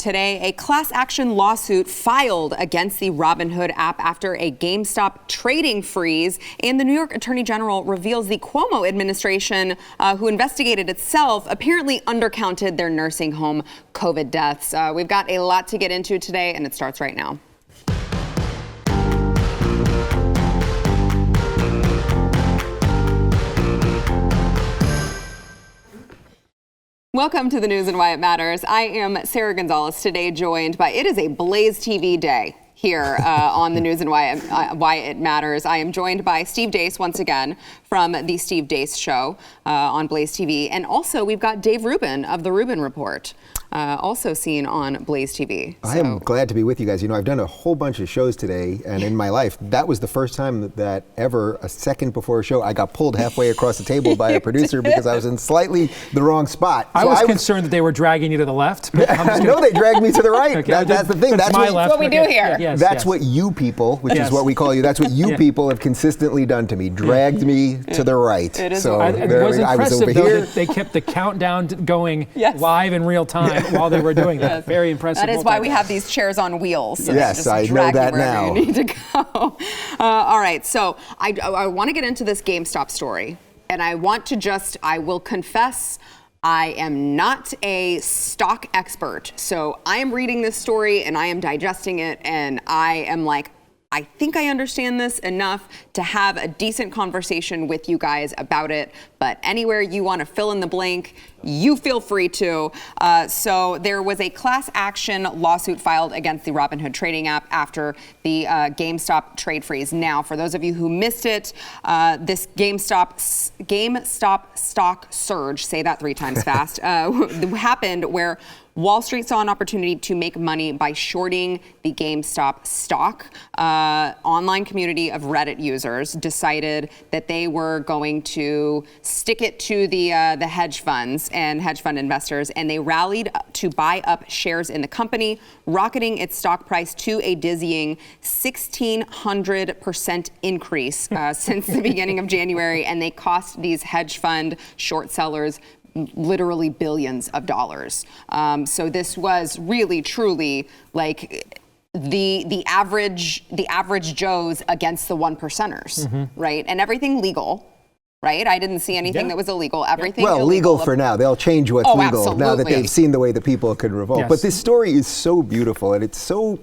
today, a class action lawsuit filed against the Robinhood app after a GameStop trading freeze. And the New York Attorney General reveals the Cuomo administration, who investigated itself, apparently undercounted their nursing home COVID deaths. We've got a lot to get into today, and it starts right now. Welcome to the news and why it matters. I am Sarah Gonzalez, today joined by, it is a BlazeTV day here on the news and why it matters. I am joined by Steve Deace once again from the Steve Deace Show on BlazeTV. And also we've got Dave Rubin of the Rubin Report. Also seen on BlazeTV. I am glad to be with you guys. You know, I've done a whole bunch of shows today, and in my life, that was the first time that ever, a second before a show, I got pulled halfway across the table by a producer because I was in slightly the wrong spot. I was concerned that they were dragging you to the left. But no, they dragged me to the right. Okay, that's the thing. That's what we do here. Yes, that's what you people, which is what we call you, that's what you people have consistently done to me, dragged me to the right. It is. It was impressive, though, that they kept the countdown going live in real time while they were doing that. Very impressive. That is why we have these chairs on wheels. So yes, I know that now. You need to go. All right, so I want to get into this GameStop story, and I will confess, I am not a stock expert. So I am reading this story and I am digesting it, and I am like, I think I understand this enough to have a decent conversation with you guys about it, but anywhere you want to fill in the blank, you feel free to. So there was a class action lawsuit filed against the Robinhood trading app after the GameStop trade freeze. Now, for those of you who missed it, this GameStop stock surge, say that 3 times fast, happened where Wall Street saw an opportunity to make money by shorting the GameStop stock. Online community of Reddit users decided that they were going to stick it to the hedge funds and hedge fund investors, and they rallied to buy up shares in the company, rocketing its stock price to a dizzying 1,600% increase since the beginning of January, and they cost these hedge fund short sellers literally billions of dollars. So this was really, truly like the average Joes against the 1%ers, right? And everything legal, right? I didn't see anything that was illegal. Everything well, legal for now. They'll change what's legal absolutely. Now that they've seen the way that people could revolt. Yes. But this story is so beautiful, and it's so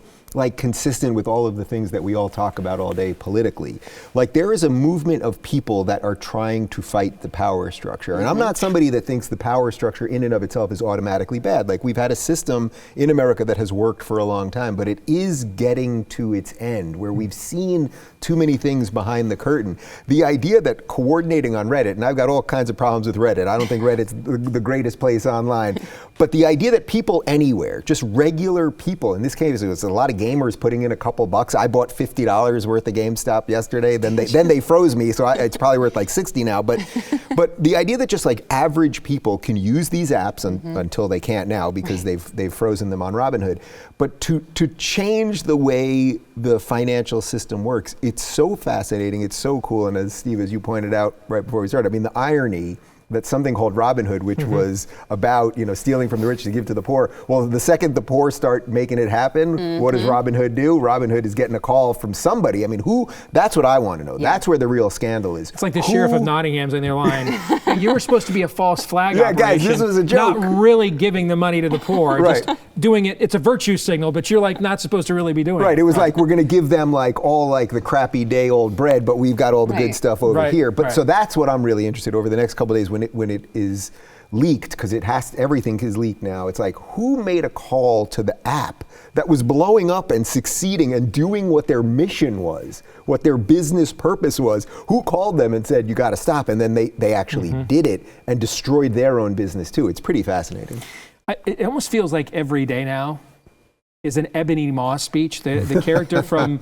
consistent with all of the things that we all talk about all day politically. Like, there is a movement of people that are trying to fight the power structure. And I'm not somebody that thinks the power structure in and of itself is automatically bad. Like, we've had a system in America that has worked for a long time, but it is getting to its end where we've seen too many things behind the curtain. The idea that coordinating on Reddit, and I've got all kinds of problems with Reddit. I don't think Reddit's the greatest place online. But the idea that people anywhere, just regular people, in this case, it was a lot of gamers putting in a couple bucks. I bought $50 worth of GameStop yesterday. Then they froze me, so it's probably worth like 60 now. But the idea that just like average people can use these apps until they can't now because they've frozen them on Robinhood. But to change the way the financial system works, it's so fascinating. It's so cool. And as Steve, as you pointed out right before we started, I mean, the irony that something called Robinhood, which was about, stealing from the rich to give to the poor. Well, the second the poor start making it happen, what does Robinhood do? Robinhood is getting a call from somebody. I mean, who? That's what I want to know. Yeah. That's where the real scandal is. It's like the sheriff of Nottingham's in their line. You were supposed to be a false flag operation. Guys, this was a joke. Not really giving the money to the poor. Right. Just doing it. It's a virtue signal, but you're like not supposed to really be doing it. Right. It was like, we're going to give them like all like the crappy day old bread, but we've got all the good stuff over here. But so that's what I'm really interested over the next couple of days when it is leaked, because everything is leaked now. It's like, who made a call to the app that was blowing up and succeeding and doing what their mission was, what their business purpose was? Who called them and said, you got to stop? And then they actually did it and destroyed their own business too. It's pretty fascinating. It almost feels like every day now is an Ebony Maw speech, the character from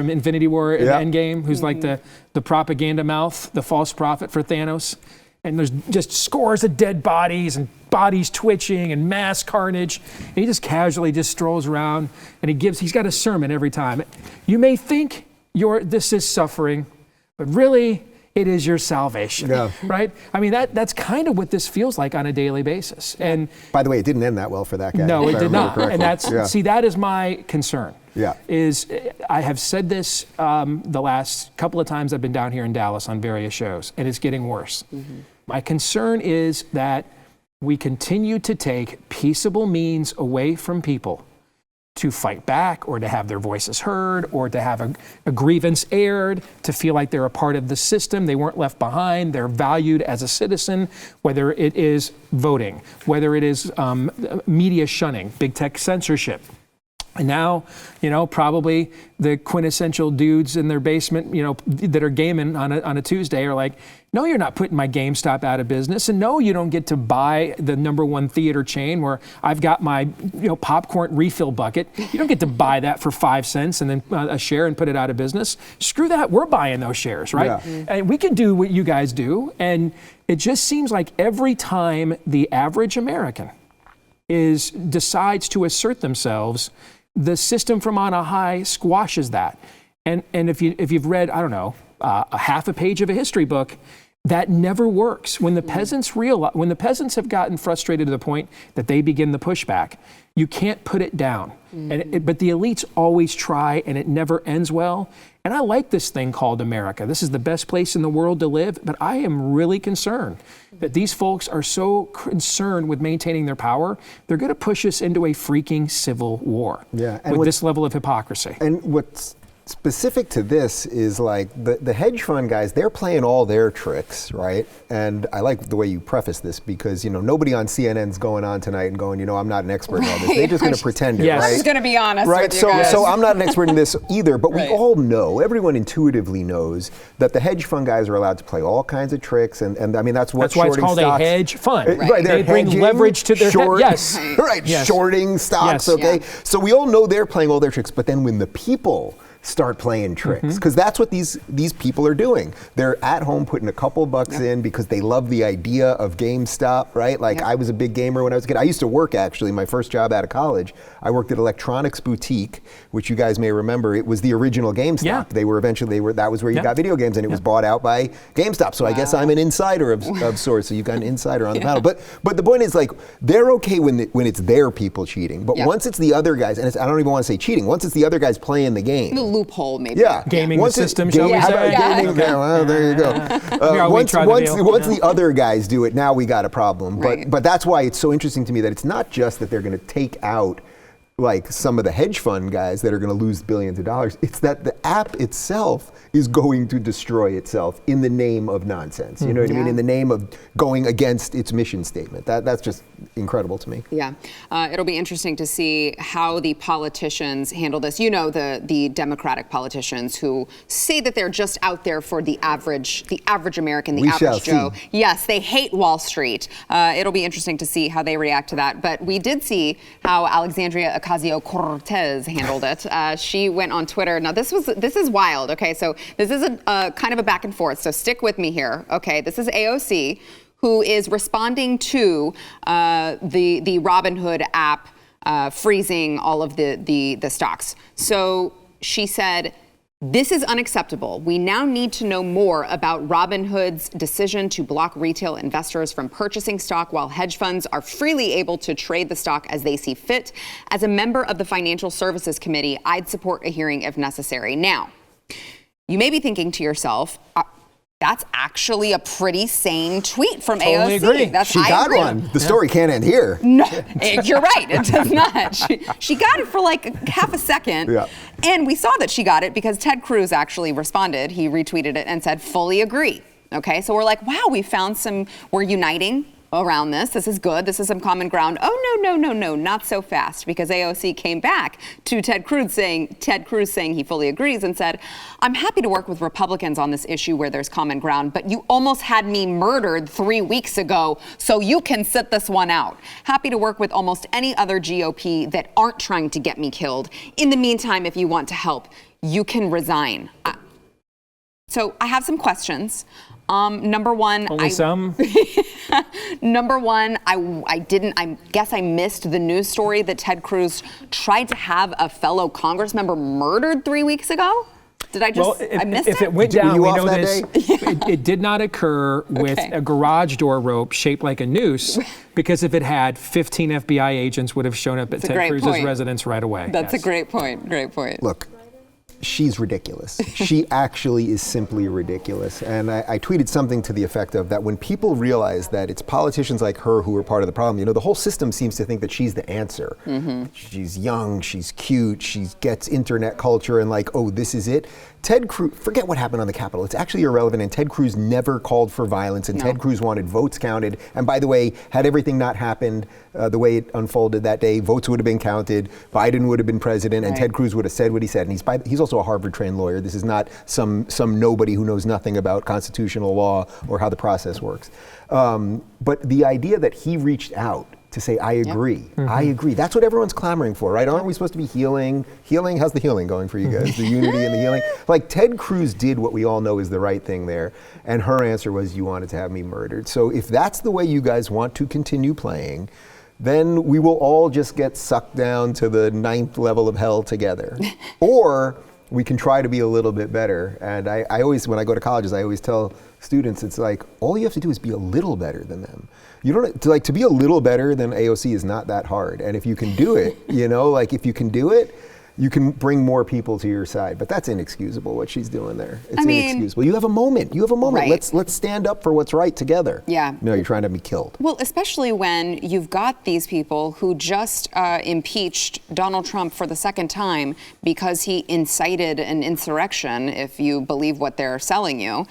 Infinity War and Endgame, who's like the propaganda mouth, the false prophet for Thanos. And there's just scores of dead bodies and bodies twitching and mass carnage. And he just casually just strolls around and he's got a sermon every time. You may think this is suffering, but really it is your salvation, Yeah. right? I mean, that's kind of what this feels like on a daily basis. And By the way, it didn't end that well for that guy. no, if it I did remember not. correctly. And that's Yeah. see, that is my concern. Yeah. Is I have said this the last couple of times I've been down here in Dallas on various shows, and it's getting worse. My concern is that we continue to take peaceable means away from people to fight back or to have their voices heard or to have a grievance aired, to feel like they're a part of the system, they weren't left behind, they're valued as a citizen, whether it is voting, whether it is media shunning, big tech censorship. And now, probably the quintessential dudes in their basement, that are gaming on a Tuesday are like, no, you're not putting my GameStop out of business. And no, you don't get to buy the #1 theater chain where I've got my, popcorn refill bucket. You don't get to buy that for 5 cents and then a share and put it out of business. Screw that. We're buying those shares, right? Yeah. And we can do what you guys do. And it just seems like every time the average American decides to assert themselves, the system from on high squashes that. And if you've read, I don't know, a half a page of a history book, that never works. When the peasants have gotten frustrated to the point that they begin the pushback, you can't put it down. But the elites always try, and it never ends well. And I like this thing called America. This is the best place in the world to live, but I am really concerned that these folks are so concerned with maintaining their power, they're going to push us into a freaking civil war with this level of hypocrisy. And what's specific to this is like the hedge fund guys, they're playing all their tricks, right? And I like the way you preface this because, nobody on CNN's going on tonight and going, I'm not an expert in all this. They're just going to pretend it, Yes. right? I'm just going to be honest Right, with you guys. so I'm not an expert in this either, but Right. we all know, everyone intuitively knows that the hedge fund guys are allowed to play all kinds of tricks, and I mean that's why it's called stocks, a hedge fund. Right, They bring hedging, leverage to their yes, Right. Yes. shorting stocks. Yes. Okay, Yeah. so we all know they're playing all their tricks, but then when the people start playing tricks, because that's what these people are doing. They're at home putting a couple bucks in because they love the idea of GameStop, right? Like I was a big gamer when I was a kid. I used to work actually, my first job out of college. I worked at Electronics Boutique, which you guys may remember. It was the original GameStop. Yeah. That was where you got video games, and it was bought out by GameStop. So I guess I'm an insider of sorts. So you've got an insider on the panel. But the point is, like, they're okay when it's their people cheating. But once it's the other guys, and I don't even want to say cheating. Once it's the other guys playing the game. The loophole, maybe. Yeah, Gaming the system, shall we how about say? gaming? Yeah, well, there you go. Once the other guys do it, now we got a problem. Right. But that's why it's so interesting to me that it's not just that they're going to take out like some of the hedge fund guys that are going to lose billions of dollars. It's that the app itself is going to destroy itself in the name of nonsense. You know what I mean? In the name of going against its mission statement. That's just incredible to me. Yeah, it'll be interesting to see how the politicians handle this. The Democratic politicians who say that they're just out there for the average American, the average Joe. See. Yes, they hate Wall Street. It'll be interesting to see how they react to that. But we did see how Alexandria Ocasio-Cortez handled it. She went on Twitter. Now this is wild. Okay, so this is a kind of a back and forth. So stick with me here. Okay, this is AOC, who is responding to the Robinhood app freezing all of the stocks. So she said, "This is unacceptable. We now need to know more about Robinhood's decision to block retail investors from purchasing stock while hedge funds are freely able to trade the stock as they see fit. As a member of the Financial Services Committee, I'd support a hearing if necessary." Now, you may be thinking to yourself, that's actually a pretty sane tweet from Totally AOC. agree. She got one. The story can't end here. No, you're right. It does not. She got it for like half a second. Yeah. And we saw that she got it because Ted Cruz actually responded. He retweeted it and said, "Fully agree." Okay, so we're like, wow, we're uniting around this. This is good. This is some common ground. Oh, no, not so fast, because AOC came back to Ted Cruz saying he fully agrees and said, "I'm happy to work with Republicans on this issue where there's common ground, but you almost had me murdered 3 weeks ago, so you can sit this one out. Happy to work with almost any other GOP that aren't trying to get me killed. In the meantime, if you want to help, you can resign." So I have some questions. Number one, Number one, I guess I missed the news story that Ted Cruz tried to have a fellow Congress member murdered 3 weeks ago. Did I just, I missed it? If it went Were down, you we off know that this. day? It did not occur with a garage door rope shaped like a noose, because if it had, 15 FBI agents would have shown up at Ted Cruz's residence right away. That's a great point. Great point. Look, she's ridiculous. She actually is simply ridiculous. And I tweeted something to the effect of that when people realize that it's politicians like her who are part of the problem, the whole system seems to think that she's the answer. She's young, she's cute, she gets internet culture and like, oh, this is it. Ted Cruz, forget what happened on the Capitol. It's actually irrelevant, and Ted Cruz never called for violence, and Ted Cruz wanted votes counted. And by the way, had everything not happened the way it unfolded that day, votes would have been counted, Biden would have been president, and Ted Cruz would have said what he said. And he's also a Harvard-trained lawyer. This is not some nobody who knows nothing about constitutional law or how the process works. But the idea that he reached out to say, I agree, I agree. That's what everyone's clamoring for, right? Aren't we supposed to be healing? Healing, how's the healing going for you guys? The unity and the healing? Like, Ted Cruz did what we all know is the right thing there, and her answer was, you wanted to have me murdered. So if that's the way you guys want to continue playing, then we will all just get sucked down to the 9th level of hell together. Or we can try to be a little bit better. And I always, when I go to colleges, I always tell students, it's like, all you have to do is be a little better than them. You don't, to be a little better than AOC is not that hard. And if you can do it, if you can do it, you can bring more people to your side. But that's inexcusable, what she's doing there. It's inexcusable. You have a moment. Right. Let's stand up for what's right together. Yeah. No, you're trying to have me killed. Well, especially when you've got these people who just impeached Donald Trump for the second time because he incited an insurrection, if you believe what they're selling you.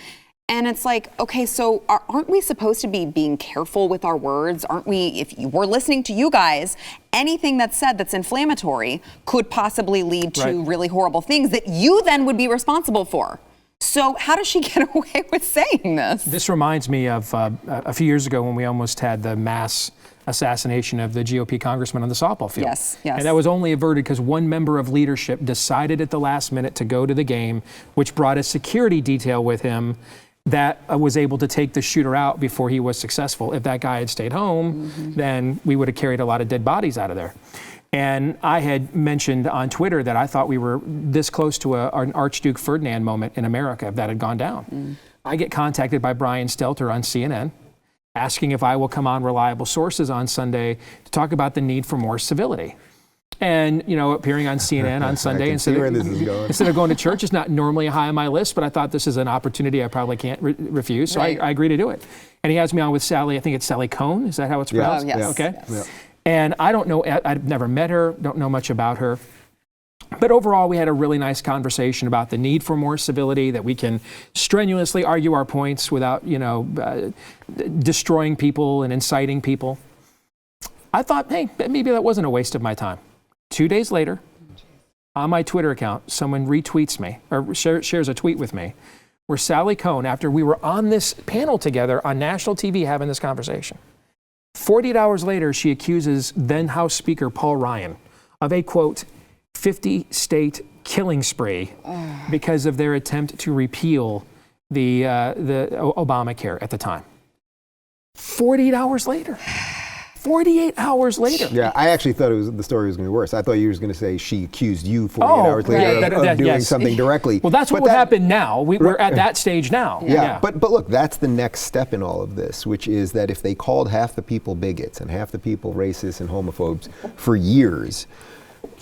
And it's like, okay, so aren't we supposed to be being careful with our words? Aren't we, if we're listening to you guys, anything that's said that's inflammatory could possibly lead to really horrible things that you then would be responsible for. So how does she get away with saying this? This reminds me of a few years ago when we almost had the mass assassination of the GOP congressman on the softball field. Yes, yes. And that was only averted because one member of leadership decided at the last minute to go to the game, which brought a security detail with him that was able to take the shooter out before he was successful. If that guy had stayed home, then we would have carried a lot of dead bodies out of there. And I had mentioned on Twitter that I thought we were this close to an Archduke Ferdinand moment in America if that had gone down. I get contacted by Brian Stelter on CNN asking if I will come on Reliable Sources on Sunday to talk about the need for more civility. And, appearing on CNN on Sunday instead of going to church is not normally high on my list, but I thought this is an opportunity I probably can't refuse. So I agree to do it. And he has me on with Sally, I think it's Sally Cohn. Is that how it's pronounced? Yes. Okay. Yes. Yeah. And I don't know, I've never met her, don't know much about her. But overall, we had a really nice conversation about the need for more civility, that we can strenuously argue our points without, destroying people and inciting people. I thought, hey, maybe that wasn't a waste of my time. 2 days later, on my Twitter account, someone retweets me or shares a tweet with me where Sally Cohn, after we were on this panel together on national TV having this conversation, 48 hours later, she accuses then House Speaker Paul Ryan of a, quote, 50-state killing spree because of their attempt to repeal the Obamacare at the time. 48 hours later. 48 hours later. Yeah, I actually thought the story was going to be worse. I thought you were going to say she accused you 48 hours later of doing something directly. Well, that's what would happen now. We're at that stage now. Yeah. But look, that's the next step in all of this, which is that if they called half the people bigots and half the people racists and homophobes for years,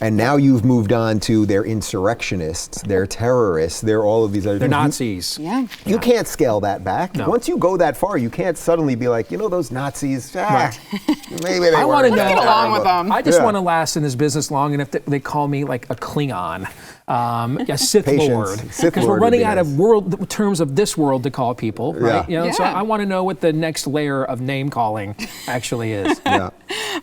and now you've moved on to they're insurrectionists, they're terrorists, they're all of these other they're things. Nazis. You can't scale that back. No. Once you go that far, you can't suddenly be like, those Nazis, maybe they I want to know. Get along with them. I just want to last in this business long enough that they call me like a Klingon, a Sith Lord, because we're running out of terms of this world to call people, right? So I want to know what the next layer of name calling actually is.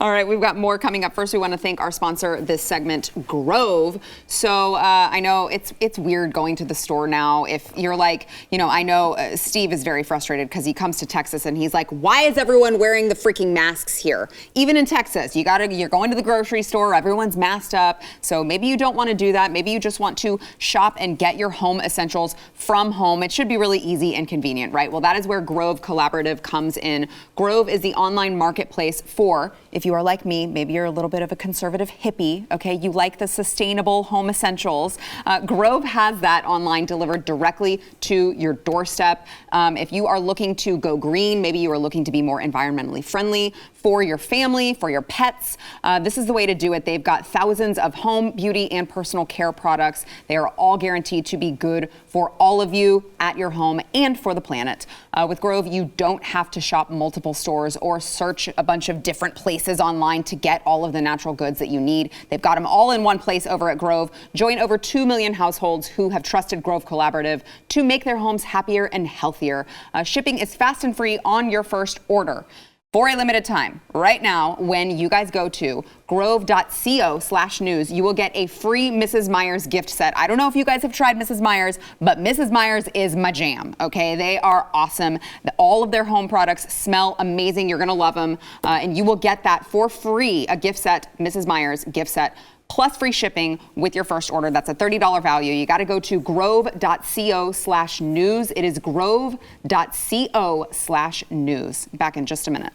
All right, we've got more coming up. First, we want to thank our sponsor this segment, Grove. So I know it's weird going to the store now. If you're like, I know Steve is very frustrated because he comes to Texas and he's like, why is everyone wearing the freaking masks here? Even in Texas, you're going to the grocery store, everyone's masked up. So maybe you don't want to do that. Maybe you just want to shop and get your home essentials from home. It should be really easy and convenient, right? Well, that is where Grove Collaborative comes in. Grove is the online marketplace for, if you are like me, maybe you're a little bit of a conservative hippie, okay? You like the sustainable home essentials. Grove has that online delivered directly to your doorstep. If you are looking to go green, maybe you are looking to be more environmentally friendly for your family, for your pets, this is the way to do it. They've got thousands of home, beauty, and personal care products. They are all guaranteed to be good for all of you at your home and for the planet. With Grove, you don't have to shop multiple stores or search a bunch of different places online to get all of the natural goods that you need. They've got them all in one place over at Grove. Join over 2 million households who have trusted Grove Collaborative to make their homes happier and healthier. Shipping is fast and free on your first order. For a limited time, right now, when you guys go to grove.co/news, you will get a free Mrs. Meyer's gift set. I don't know if you guys have tried Mrs. Meyer's, but Mrs. Meyer's is my jam, okay? They are awesome. All of their home products smell amazing. You're gonna love them. And you will get that for free, a gift set, Mrs. Meyer's gift set, plus free shipping with your first order. That's a $30 value. You got to go to grove.co/news. It is grove.co/news. Back in just a minute.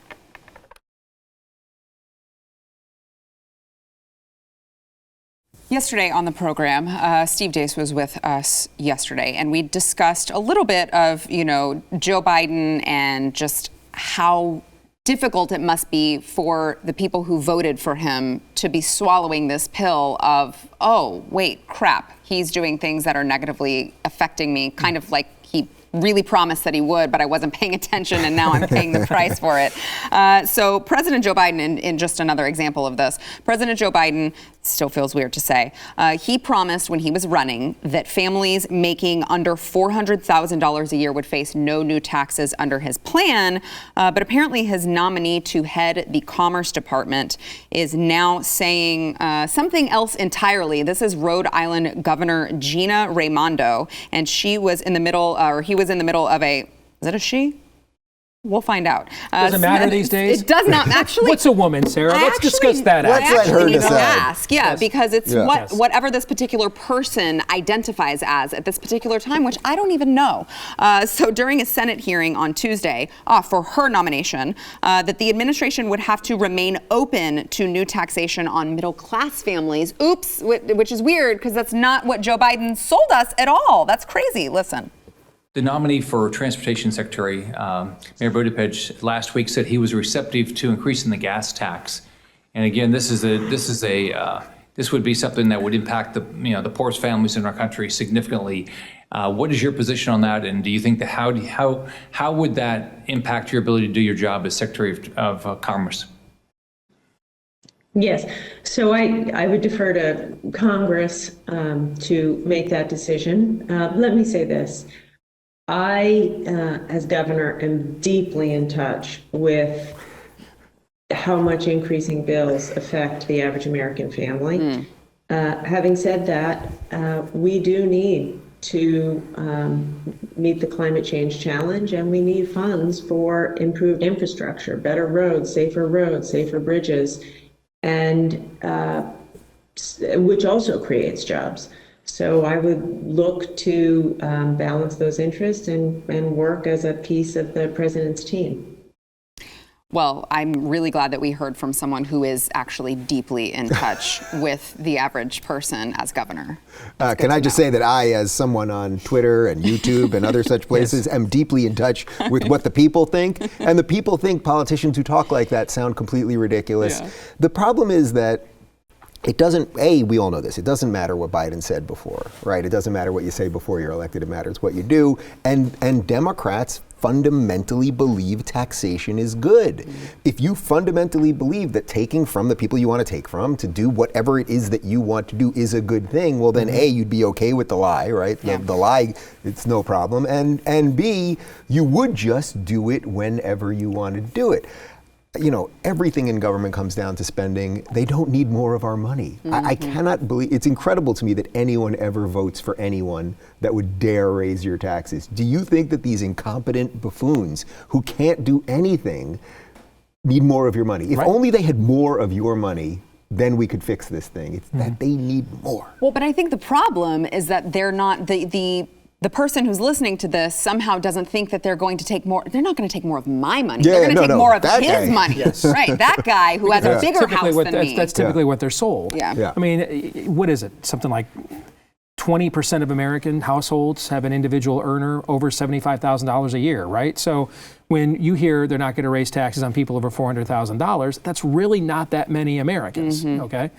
Yesterday on the program, Steve Deace was with us yesterday, and we discussed a little bit of, Joe Biden and just how difficult it must be for the people who voted for him to be swallowing this pill of, oh, wait, crap, he's doing things that are negatively affecting me, kind of like he really promised that he would, but I wasn't paying attention, and now I'm paying the price for it. So President Joe Biden, in just another example of this, President Joe Biden, still feels weird to say, he promised when he was running that families making under $400,000 a year would face no new taxes under his plan, but apparently his nominee to head the Commerce Department is now saying something else entirely. This is Rhode Island Governor Gina Raimondo, and she was in the middle, or he was in the middle of a, is it a she? We'll find out. Does it matter these days? It does not actually. What's a woman, Sarah? Let's discuss that. Let's let her decide. Ask, Yes. because it's whatever this particular person identifies as at this particular time, which I don't even know. So during a Senate hearing on Tuesday for her nomination, that the administration would have to remain open to new taxation on middle-class families. Oops, which is weird because that's not what Joe Biden sold us at all. That's crazy. Listen. The nominee for Transportation Secretary, Mayor Buttigieg, last week said he was receptive to increasing the gas tax. And again, this would be something that would impact the poorest families in our country significantly. What is your position on that? And do you think that how would that impact your ability to do your job as Secretary of Commerce? Yes, so I would defer to Congress to make that decision. Let me say this. I, as governor, am deeply in touch with how much increasing bills affect the average American family. Having said that, we do need to meet the climate change challenge, and we need funds for improved infrastructure, better roads, safer bridges, and which also creates jobs. So I would look to balance those interests and work as a piece of the president's team. Well, I'm really glad that we heard from someone who is actually deeply in touch with the average person as governor. Can I just say that I, as someone on Twitter and YouTube and other such places, am deeply in touch with what the people think. And the people think politicians who talk like that sound completely ridiculous. Yeah. The problem is that it doesn't, we all know this, it doesn't matter what Biden said before, right? It doesn't matter what you say before you're elected, it matters what you do. And Democrats fundamentally believe taxation is good. If you fundamentally believe that taking from the people you want to take from to do whatever it is that you want to do is a good thing, well then A, you'd be okay with the lie, right? Yeah. The lie, it's no problem. And B, you would just do it whenever you want to do it. Everything in government comes down to spending. They don't need more of our money. I cannot believe, it's incredible to me that anyone ever votes for anyone that would dare raise your taxes. Do you think that these incompetent buffoons who can't do anything need more of your money? If only they had more of your money, then we could fix this thing. It's that they need more. Well, but I think the problem is that they're not, the the person who's listening to this somehow doesn't think that they're going to take more. They're not going to take more of my money. Yeah, they're going to take more of that his guy. money. Right, that guy who has a bigger house than me. That's typically what they're sold. Yeah. I mean, what is it? Something like 20% of American households have an individual earner over $75,000 a year, right? So when you hear they're not going to raise taxes on people over $400,000, that's really not that many Americans, okay?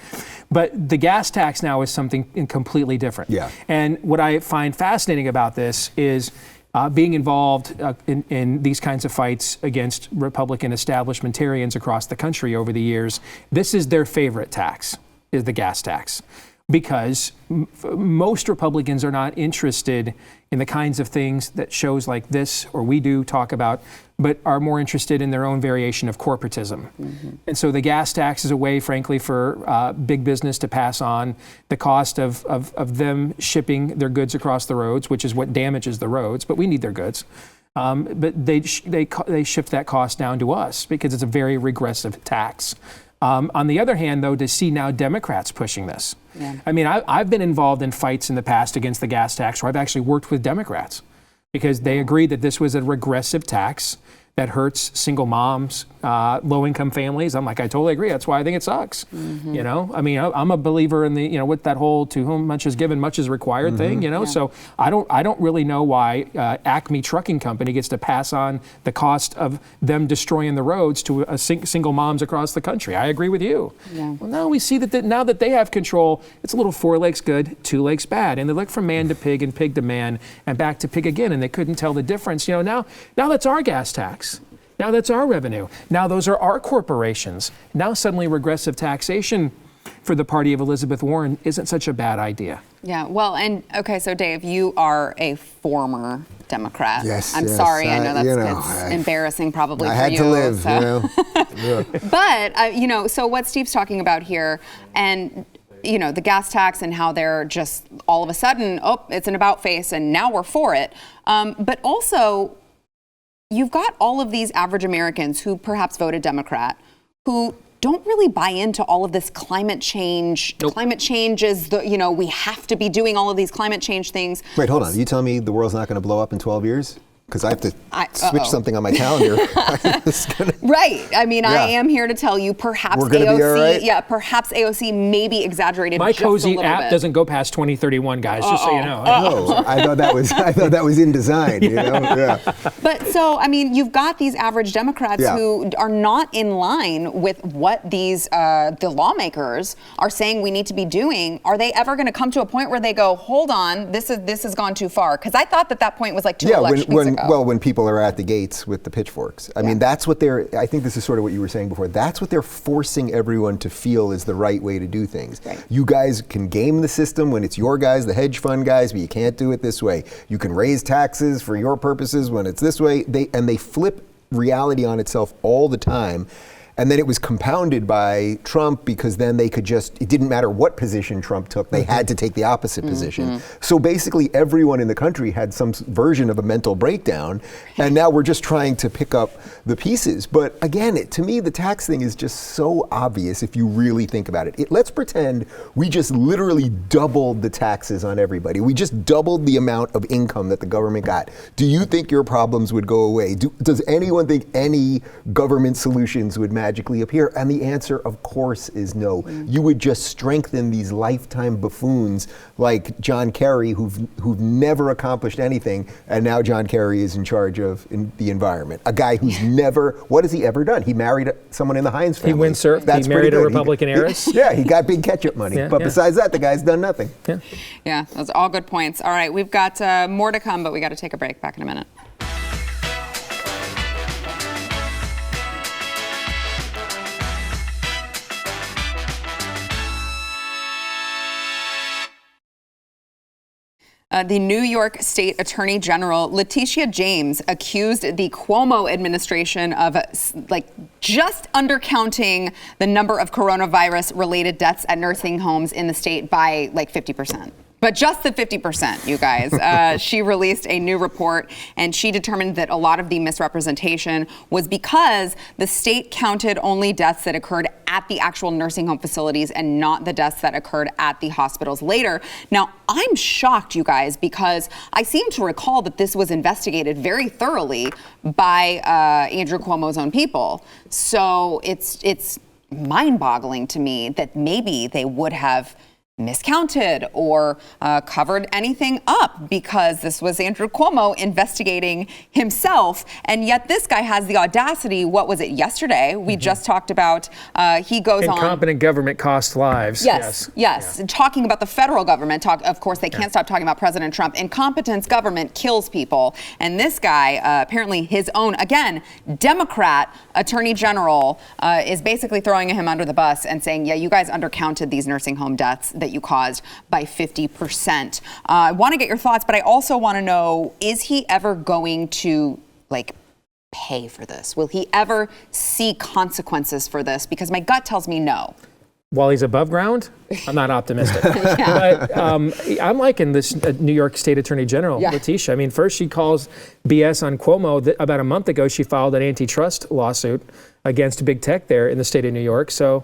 But the gas tax now is something completely different. Yeah. And what I find fascinating about this is being involved in these kinds of fights against Republican establishmentarians across the country over the years. This is their favorite tax, is the gas tax. Because most Republicans are not interested in the kinds of things that shows like this or we do talk about, but are more interested in their own variation of corporatism. And so the gas tax is a way, frankly, for big business to pass on the cost of them shipping their goods across the roads, which is what damages the roads, but we need their goods. But they shift that cost down to us because it's a very regressive tax. On the other hand, though, to see now Democrats pushing this. Yeah. I mean, I've been involved in fights in the past against the gas tax where I've actually worked with Democrats because they agreed that this was a regressive tax that hurts single moms, low-income families. I'm like, I totally agree. That's why I think it sucks. You know, I mean, I'm a believer in the, you know, with that whole "to whom much is given, much is required" thing. You know, so I don't really know why Acme Trucking Company gets to pass on the cost of them destroying the roads to single moms across the country. I agree with you. Yeah. Well, now we see that now that they have control, it's a little 4 legs good, 2 legs bad, and they look from man to pig and pig to man and back to pig again, and they couldn't tell the difference. You know, now that's our gas tax. Now that's our revenue. Now those are our corporations. Now suddenly regressive taxation for the party of Elizabeth Warren isn't such a bad idea. Yeah, well, and okay, so Dave, you are a former Democrat. Yes. I'm sorry, I know that's embarrassing probably I for had you. to live, so. you know. But, you know, so what Steve's talking about here, and you know, the gas tax and how they're just all of a sudden, oh, it's an about face and now we're for it. But also, you've got all of these average Americans who perhaps voted Democrat who don't really buy into all of this climate change. Nope. Climate change is you know, we have to be doing all of these climate change things. Wait, hold on. You tell me the world's not going to blow up in 12 years? Because I have to switch something on my calendar. Right. I mean, I am here to tell you perhaps AOC, perhaps AOC maybe exaggerated My just cozy a little app bit. doesn't go past 2031, guys, just so you know. Oh, I thought that was in design, you know? Yeah. But so, I mean, you've got these average Democrats who are not in line with what these, the lawmakers are saying we need to be doing. Are they ever going to come to a point where they go, hold on, this has gone too far? Because I thought that point was like 2 elections ago. Well, when people are at the gates with the pitchforks. I mean, that's what I think this is sort of what you were saying before. That's what they're forcing everyone to feel is the right way to do things. Right. You guys can game the system when it's your guys, the hedge fund guys, but you can't do it this way. You can raise taxes for your purposes when it's this way. They flip reality on itself all the time. And then it was compounded by Trump because then they could it didn't matter what position Trump took, they had to take the opposite position. So basically everyone in the country had some version of a mental breakdown, and now we're just trying to pick up the pieces. But again, to me, the tax thing is just so obvious if you really think about it. Let's pretend we just literally doubled the taxes on everybody. We just doubled the amount of income that the government got. Do you think your problems would go away? Does anyone think any government solutions would magically appear? And the answer, of course, is no. You would just strengthen these lifetime buffoons like John Kerry, who've never accomplished anything, and now John Kerry is in charge of the environment. A guy who's what has he ever done? He married someone in the Heinz family. He windsurfed. He married a Republican heiress. He got big ketchup money. But besides that, the guy's done nothing. Yeah, those are all good points. All right, we've got more to come, but we got to take a break. Back in a minute. The New York State Attorney General Letitia James accused the Cuomo administration of just undercounting the number of coronavirus-related deaths at nursing homes in the state by 50%. But just the 50%, you guys. She released a new report, and she determined that a lot of the misrepresentation was because the state counted only deaths that occurred at the actual nursing home facilities and not the deaths that occurred at the hospitals later. Now, I'm shocked, you guys, because I seem to recall that this was investigated very thoroughly by Andrew Cuomo's own people. So it's mind-boggling to me that maybe they would have miscounted or covered anything up, because this was Andrew Cuomo investigating himself. And yet this guy has the audacity. What was it yesterday? We just talked about, he goes on. Incompetent government costs lives. Yes. Yeah. Talking about the federal government. Of course, they can't stop talking about President Trump. Incompetence government kills people. And this guy, apparently his own, again, Democrat Attorney General is basically throwing him under the bus and saying, yeah, you guys undercounted these nursing home deaths that you caused by 50%. I want to get your thoughts, but I also want to know, is he ever going to pay for this? Will he ever see consequences for this? Because my gut tells me no. While he's above ground, I'm not optimistic. But I'm liking this New York State Attorney General, Letitia. I mean, first she calls BS on Cuomo. About a month ago, she filed an antitrust lawsuit against big tech there in the state of New York. So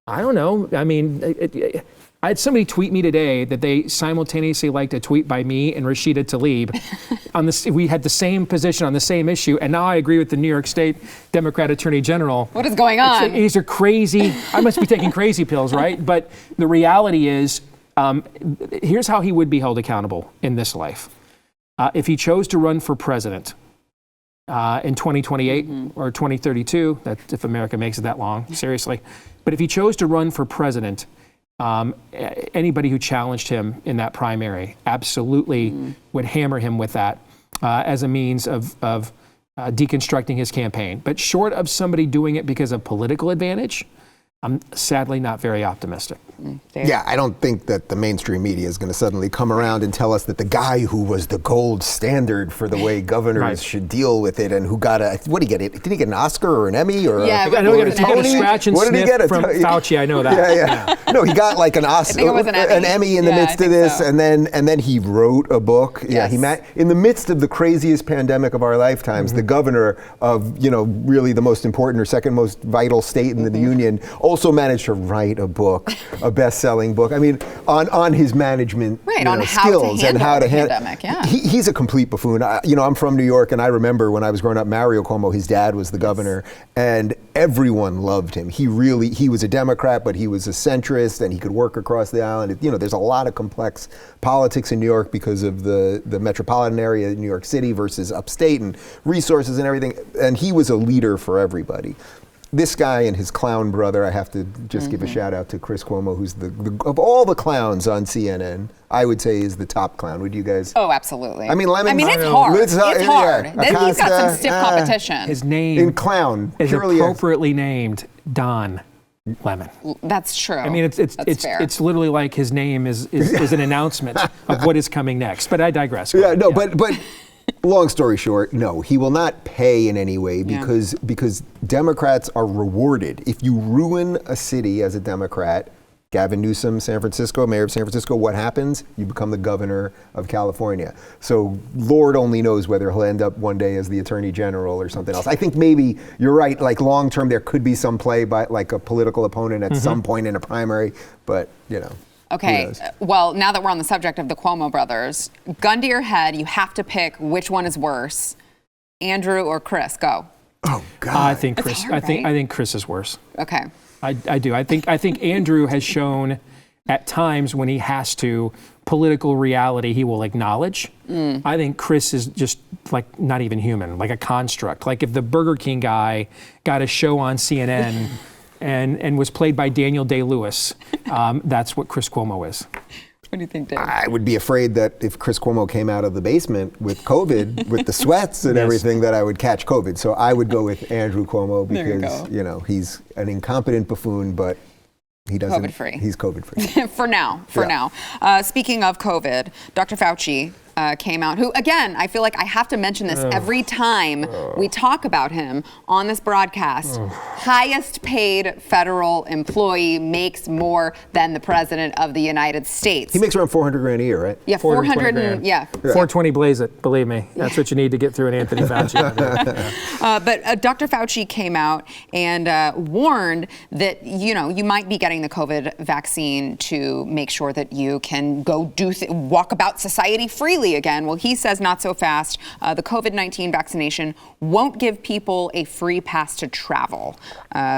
I don't know. I mean, I had somebody tweet me today that they simultaneously liked a tweet by me and Rashida Tlaib. We had the same position on the same issue, and now I agree with the New York State Democrat Attorney General. What is going on? These are crazy. I must be taking crazy pills, right? But the reality is, here's how he would be held accountable in this life. If he chose to run for president in 2028 or 2032, that's if America makes it that long, seriously. But if he chose to run for president, anybody who challenged him in that primary absolutely would hammer him with that as a means of deconstructing his campaign. But short of somebody doing it because of political advantage, I'm sadly not very optimistic. Yeah, I don't think that the mainstream media is going to suddenly come around and tell us that the guy who was the gold standard for the way governors should deal with it and who got what did he get? Did he get an Oscar or an Emmy or I know he got a scratch and sniff from Fauci. I know that. Yeah. No, he got like an Oscar, an Emmy in the midst of this, and then he wrote a book. Yes. Yeah, in the midst of the craziest pandemic of our lifetimes, the governor of really the most important or second most vital state in the union also managed to write a book, a best-selling book. I mean, on his management on skills and how to handle the pandemic. Yeah. He's a complete buffoon. I'm from New York, and I remember when I was growing up, Mario Cuomo, his dad was the governor, and everyone loved him. He was a Democrat, but he was a centrist, and he could work across the aisle. And there's a lot of complex politics in New York because of the metropolitan area in New York City versus upstate and resources and everything. And he was a leader for everybody. This guy and his clown brother, I have to just give a shout out to Chris Cuomo, who's of all the clowns on CNN, I would say is the top clown. Would you guys? Oh, absolutely. I mean, it's hard. It's hard. Yeah, He's got some stiff competition. His name in clown is appropriately named Don Lemon. That's true. I mean, it's literally like his name is an announcement of what is coming next. But I digress. But long story short, no, he will not pay in any way because Democrats are rewarded. If you ruin a city as a Democrat, Gavin Newsom, mayor of San Francisco, what happens? You become the governor of California. So Lord only knows whether he'll end up one day as the attorney general or something else. I think maybe you're right, like long term there could be some play by like a political opponent at some point in a primary, but Okay, well, now that we're on the subject of the Cuomo brothers, gun to your head, you have to pick which one is worse, Andrew or Chris. Go. Oh God, I think Chris. Hard, right? I think Chris is worse. Okay. I do. I think Andrew has shown at times when he has to political reality he will acknowledge. I think Chris is just like not even human, like a construct. Like if the Burger King guy got a show on CNN. And was played by Daniel Day-Lewis. That's what Chris Cuomo is. What do you think, Dave? I would be afraid that if Chris Cuomo came out of the basement with COVID, with the sweats and everything, that I would catch COVID. So I would go with Andrew Cuomo because he's an incompetent buffoon, but he doesn't. COVID-free. He's COVID-free. For now. Speaking of COVID, Dr. Fauci came out, who, again, I feel like I have to mention this every time we talk about him on this broadcast. Highest paid federal employee, makes more than the president of the United States. He makes around $400,000 a year, right? Yeah, 400 and, yeah. 420 blaze it, believe me. That's what you need to get through an Anthony Fauci. But Dr. Fauci came out and warned that, you might be getting the COVID vaccine to make sure that you can go walk about society freely again. Well, he says not so fast. The COVID-19 vaccination won't give people a free pass to travel.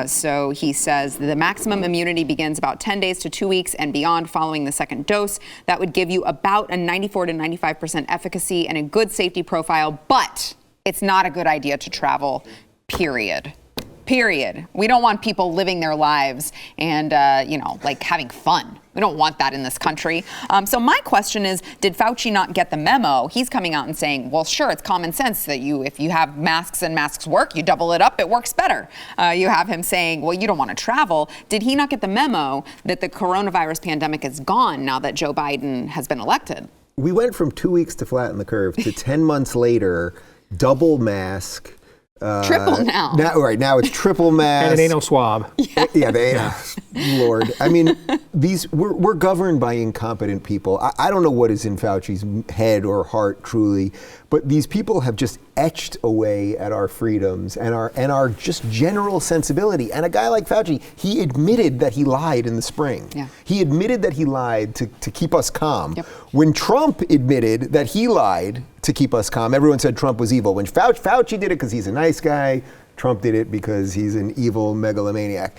So he says the maximum immunity begins about 10 days to 2 weeks and beyond following the second dose. That would give you about a 94 to 95% efficacy and a good safety profile, but it's not a good idea to travel, period. We don't want people living their lives and, like having fun. We don't want that in this country. So my question is, did Fauci not get the memo? He's coming out and saying, well, sure, it's common sense that if you have masks and masks work, you double it up, it works better. You have him saying, well, you don't want to travel. Did he not get the memo that the coronavirus pandemic is gone now that Joe Biden has been elected? We went from 2 weeks to flatten the curve to 10 months later, double mask. Triple now. Now it's triple mask. And an anal swab. Yeah, Lord. I mean, we're governed by incompetent people. I don't know what is in Fauci's head or heart truly, but these people have just etched away at our freedoms and our just general sensibility. And a guy like Fauci, he admitted that he lied in the spring. Yeah. He admitted that he lied to keep us calm. Yep. When Trump admitted that he lied to keep us calm, everyone said Trump was evil. When Fauci did it because he's a nice guy, Trump did it because he's an evil megalomaniac.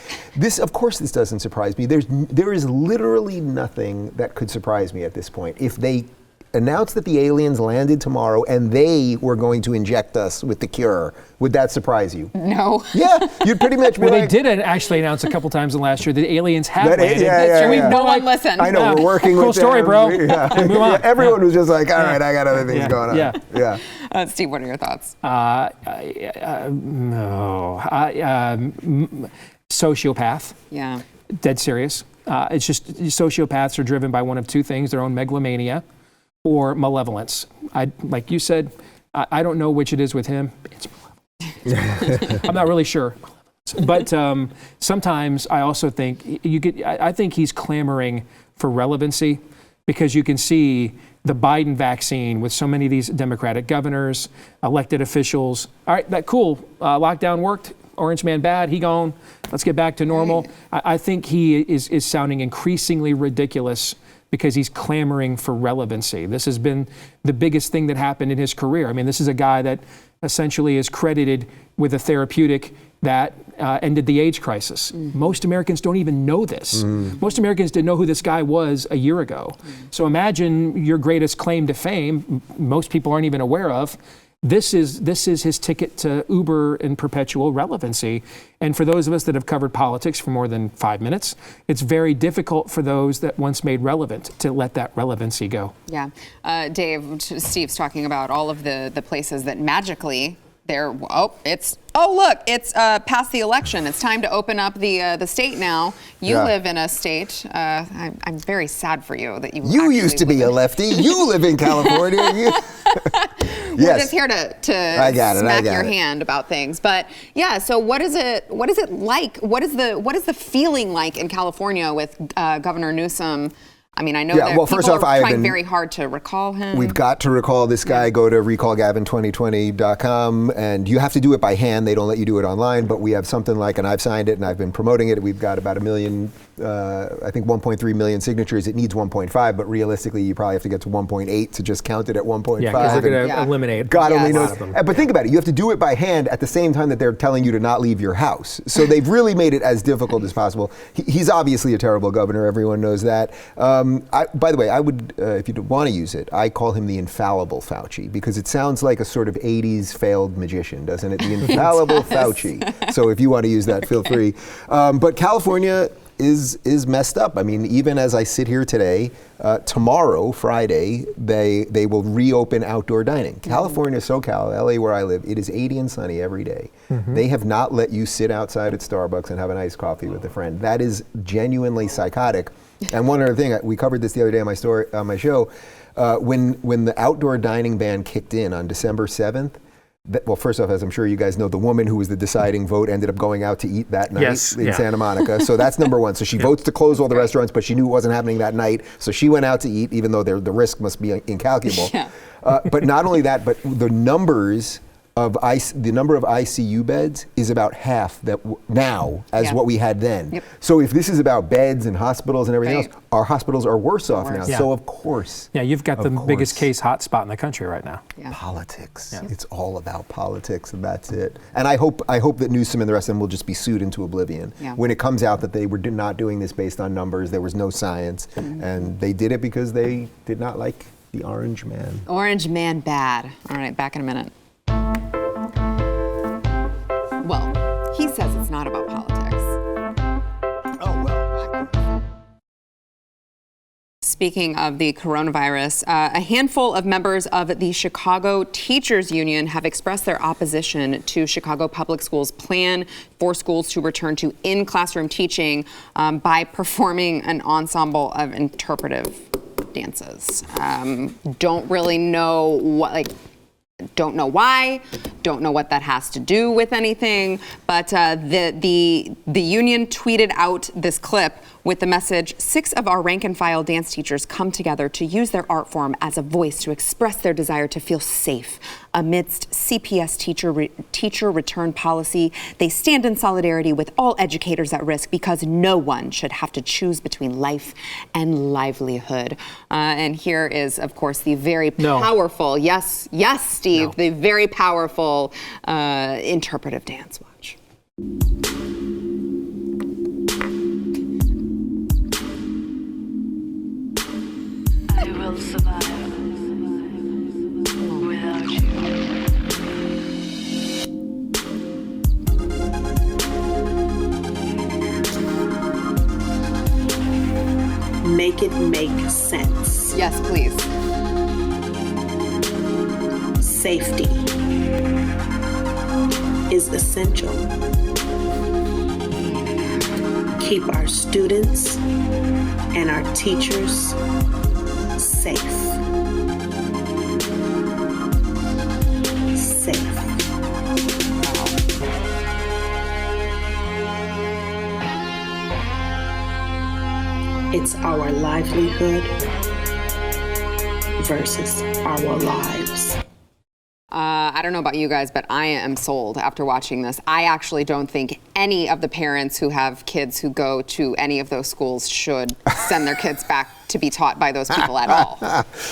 Of course, this doesn't surprise me. There is literally nothing that could surprise me at this point. If they announced that the aliens landed tomorrow and they were going to inject us with the cure, would that surprise you? No. Yeah, you'd pretty much be Well, like, they did actually announce a couple times in last year that aliens have landed. No one listened. I know, we're working with Cool story, them. bro. Yeah. Move on. Everyone was just like, all right, I got other things going on. Yeah. Steve, what are your thoughts? Sociopath. Yeah. Dead serious. It's just sociopaths are driven by one of two things: their own megalomania or malevolence. Like you said, I don't know which it is with him. It's malevolence. I'm not really sure. But sometimes I also think I think he's clamoring for relevancy because you can see the Biden vaccine with so many of these Democratic governors, elected officials. All right, lockdown worked. Orange man bad, he gone. Let's get back to normal. I think he is sounding increasingly ridiculous because he's clamoring for relevancy. This has been the biggest thing that happened in his career. I mean, this is a guy that essentially is credited with a therapeutic that ended the AIDS crisis. Most Americans don't even know this. Most Americans didn't know who this guy was a year ago. So imagine your greatest claim to fame, most people aren't even aware of. This is his ticket to uber and perpetual relevancy. And for those of us that have covered politics for more than 5 minutes, it's very difficult for those that once made relevant to let that relevancy go. Yeah. Dave, Steve's talking about all of the places that magically it's past the election. It's time to open up the state now. You live in a state. I'm very sad for you that you used to be a lefty. You live in California. We're just here to smack your hand about things. But yeah, so what is it like? What is the feeling like in California with Governor Newsom? I mean, I know that first people off, are trying very hard to recall him. We've got to recall this guy. Go to recallgavin2020.com, and you have to do it by hand. They don't let you do it online, but we have something like, and I've signed it, and I've been promoting it. We've got about 1.3 million signatures. It needs 1.5, but realistically, you probably have to get to 1.8 to just count it at 1.5. Yeah, because they're going to eliminate. God only knows. But think about it. You have to do it by hand at the same time that they're telling you to not leave your house. So they've really made it as difficult as possible. He's obviously a terrible governor. Everyone knows that. By the way, I would, if you want to use it, I call him the infallible Fauci because it sounds like a sort of 80s failed magician, doesn't it? The infallible Fauci. So if you want to use that, feel free. But California is messed up. I mean, even as I sit here today, tomorrow, Friday, they will reopen outdoor dining. California, SoCal, LA, where I live, it is 80 and sunny every day. They have not let you sit outside at Starbucks and have an iced coffee with a friend. That is genuinely psychotic. And one other thing, we covered this the other day on my show, when the outdoor dining ban kicked in on December 7th, well, first off, as I'm sure you guys know, the woman who was the deciding vote ended up going out to eat that night in Santa Monica. So that's number one. So she votes to close all the restaurants, but she knew it wasn't happening that night. So she went out to eat, even though the risk must be incalculable. But not only that, but the number of ICU beds is about half that now as what we had then. So if this is about beds and hospitals and everything else, our hospitals are worse off now. So of course. Yeah, you've got the biggest case hotspot in the country right now. Politics. It's all about politics, and that's it. And I hope that Newsom and the rest of them will just be sued into oblivion when it comes out that they were not doing this based on numbers. There was no science, and they did it because they did not like the orange man. Orange man bad. All right, back in a minute. Well, he says it's not about politics. Oh, well. Speaking of the coronavirus, a handful of members of the Chicago Teachers Union have expressed their opposition to Chicago Public Schools' plan for schools to return to in-classroom teaching by performing an ensemble of interpretive dances. Don't really know don't know why, don't know what that has to do with anything, but the union tweeted out this clip with the message, 6 of our rank and file dance teachers come together to use their art form as a voice to express their desire to feel safe amidst CPS teacher return policy. They stand in solidarity with all educators at risk because no one should have to choose between life and livelihood. And here is, of course, the very powerful, yes, Steve, the very powerful interpretive dance. Watch. I will survive without you. Make it make sense. Yes, please. Safety is essential. Keep our students and our teachers safe. Safe. It's our livelihood versus our lives. I don't know about you guys, but I am sold after watching this. I actually don't think any of the parents who have kids who go to any of those schools should send their kids back to be taught by those people at all,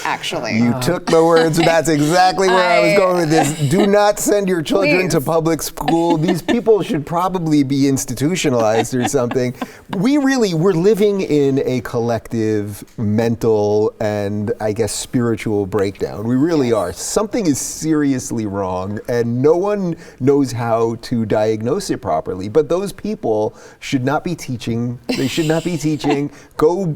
actually. You took the words. That's exactly where I was going with this. Do not send your children to public school. These people should probably be institutionalized or something. We're living in a collective mental and, I guess, spiritual breakdown. We really are. Something is seriously wrong, and no one knows how to diagnose it properly. But those people should not be teaching. They should not be teaching. Go,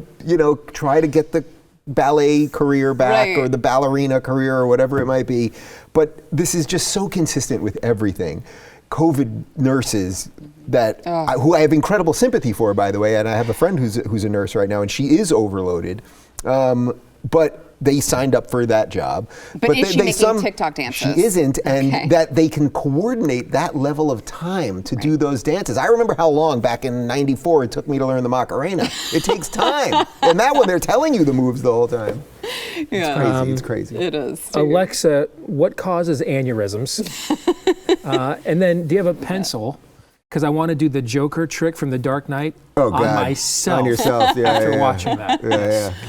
try to get the ballet career back or the ballerina career or whatever it might be. But this is just so consistent with everything. COVID nurses who I have incredible sympathy for, by the way, and I have a friend who's a nurse right now, and she is overloaded. But they signed up for that job. But is she making TikTok dances? She isn't, and that they can coordinate that level of time to do those dances. I remember how long back in '94 it took me to learn the Macarena. It takes time. And that one, they're telling you the moves the whole time. It's crazy. It's crazy. It is. Alexa, what causes aneurysms? And then, do you have a pencil? Because I want to do the Joker trick from The Dark Knight on myself. On yourself, after watching that.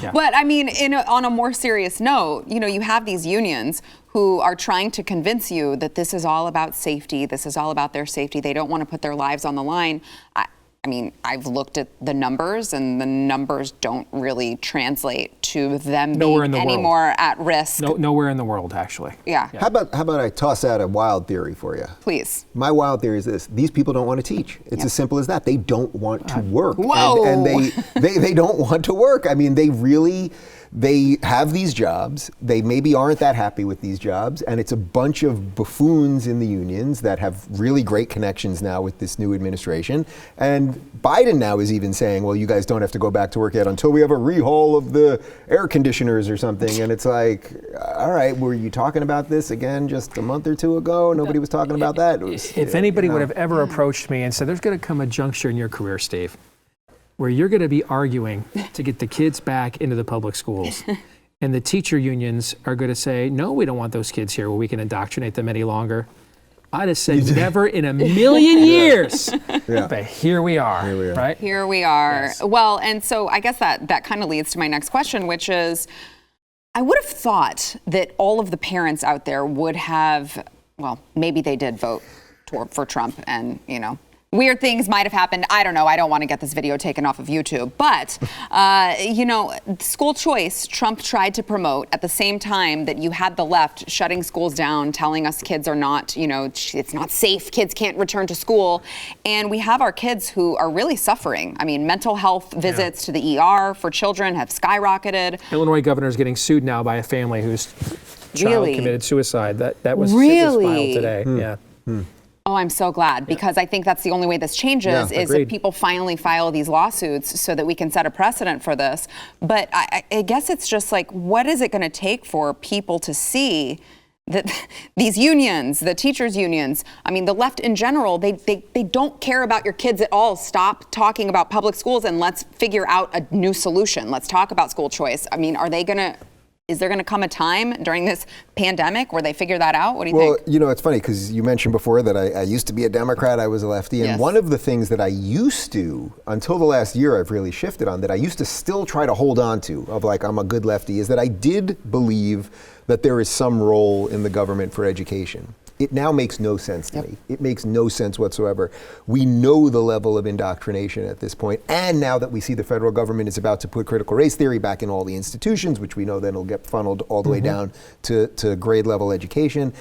Yeah. But I mean, on a more serious note, you have these unions who are trying to convince you that this is all about safety. This is all about their safety. They don't want to put their lives on the line. I mean, I've looked at the numbers, and the numbers don't really translate to them being any more at risk. Nowhere in the world, actually. Yeah. How about I toss out a wild theory for you? Please. My wild theory is this: these people don't want to teach. It's as simple as that. They don't want to work. Whoa. And they don't want to work. I mean, they really. they have these jobs, they maybe aren't that happy with these jobs, and it's a bunch of buffoons in the unions that have really great connections now with this new administration. And Biden now is even saying, well, you guys don't have to go back to work yet until we have a rehaul of the air conditioners or something. And it's like, all right, were you talking about this again just a month or two ago? Nobody was talking about that. If anybody would have ever approached me and said, there's going to come a juncture in your career, Steve, where you're going to be arguing to get the kids back into the public schools. And the teacher unions are going to say, no, we don't want those kids here where we can indoctrinate them any longer. I'd have said never in a million years. Yeah. But here we are, right? Here we are. Yes. Well, and so I guess that kind of leads to my next question, which is, I would have thought that all of the parents out there would have, well, maybe they did vote for Trump, and, you know, weird things might have happened. I don't know. I don't want to get this video taken off of YouTube. But, you know, school choice, Trump tried to promote at the same time that you had the left shutting schools down, telling us kids are not, you know, it's not safe. Kids can't return to school. And we have our kids who are really suffering. I mean, mental health visits to the ER for children have skyrocketed. Illinois governor is getting sued now by a family whose child committed suicide. That was filed today. Yeah. Oh, I'm so glad, because I think that's the only way this changes is if people finally file these lawsuits so that we can set a precedent for this. But I guess it's just like, what is it going to take for people to see that these unions, the teachers unions, I mean, the left in general, they don't care about your kids at all. Stop talking about public schools and let's figure out a new solution. Let's talk about school choice. I mean, is there going to come a time during this pandemic where they figure that out? What do you think? Well, you know, it's funny because you mentioned before that I used to be a Democrat, I was a lefty, and one of the things that I used to, until the last year I've really shifted on, that I used to still try to hold on to, of like I'm a good lefty, is that I did believe that there is some role in the government for education. It now makes no sense to me. It makes no sense whatsoever. We know the level of indoctrination at this point, and now that we see the federal government is about to put critical race theory back in all the institutions, which we know then will get funneled all the way down to grade level education,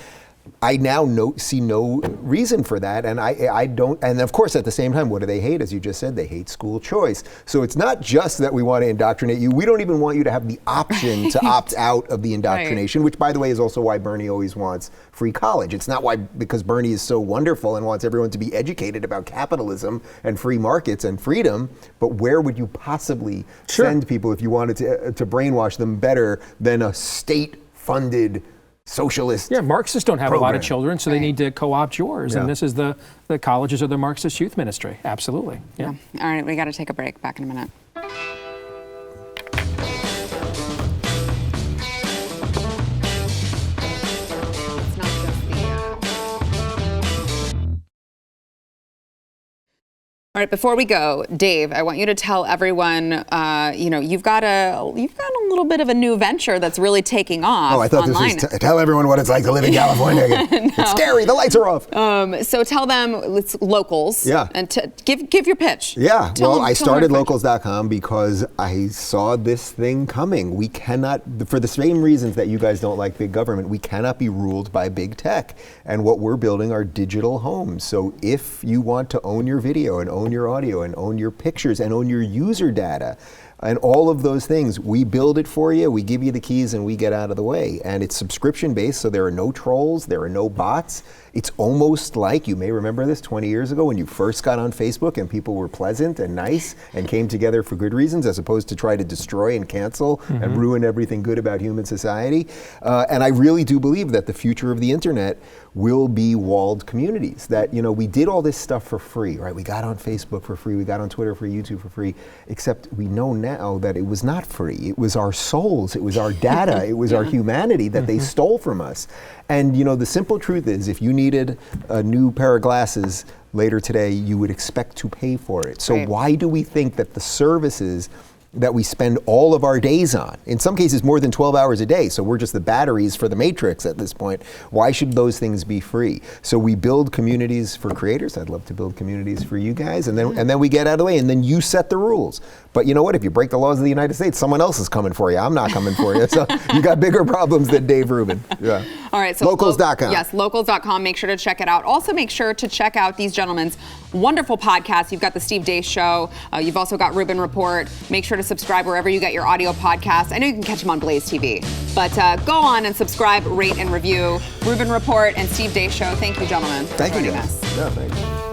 I now see no reason for that, and I don't. And of course, at the same time, what do they hate? As you just said, they hate school choice. So it's not just that we want to indoctrinate you. We don't even want you to have the option to opt out of the indoctrination, which, by the way, is also why Bernie always wants free college. It's not because Bernie is so wonderful and wants everyone to be educated about capitalism and free markets and freedom. But where would you possibly send people if you wanted to brainwash them better than a state-funded socialist? Yeah, Marxists don't have program. a lot of children, so they need to co-opt yours. And this is the colleges of the Marxist youth ministry. Absolutely. Yeah. All right, we got to take a break. Back in a minute. All right, before we go, Dave, I want you to tell everyone, you know, you've got a little bit of a new venture that's really taking off. Oh, I thought online. this was tell everyone what it's like to live in California again. It's scary. The lights are off. So tell them it's Locals. Yeah. And give your pitch. Yeah. Tell I started them locals.com because I saw this thing coming. We cannot, for the same reasons that you guys don't like big government, we cannot be ruled by big tech. And what we're building are digital homes. So if you want to own your video and own your audio and own your pictures and own your user data and all of those things, we build it for you, we give you the keys, and we get out of the way. And it's subscription based, so there are no trolls, there are no bots. It's almost like, you may remember this 20 years ago when you first got on Facebook and people were pleasant and nice and came together for good reasons, as opposed to try to destroy and cancel and ruin everything good about human society. And I really do believe that the future of the internet will be walled communities. That, you know, we did all this stuff for free, right? We got on Facebook for free, we got on Twitter for YouTube for free, except we know now that it was not free. It was our souls, it was our data, it was our humanity that they stole from us. And, you know, the simple truth is, if you needed a new pair of glasses later today, you would expect to pay for it. So why do we think that the services that we spend all of our days on, in some cases more than 12 hours a day, so we're just the batteries for the matrix at this point, why should those things be free? So we build communities for creators. I'd love to build communities for you guys, and then we get out of the way, and then you set the rules. But you know what? If you break the laws of the United States, someone else is coming for you. I'm not coming for you. So you got bigger problems than Dave Rubin. Yeah. All right. So locals.com. Yes, locals.com. Make sure to check it out. Also, make sure to check out these gentlemen's wonderful podcasts. You've got the Steve Deace Show. You've also got Rubin Report. Make sure to subscribe wherever you get your audio podcasts. I know you can catch them on BlazeTV, but go on and subscribe, rate, and review Rubin Report and Steve Deace Show. Thank you, gentlemen, for Thank you, joining guys. us. Yeah, thanks.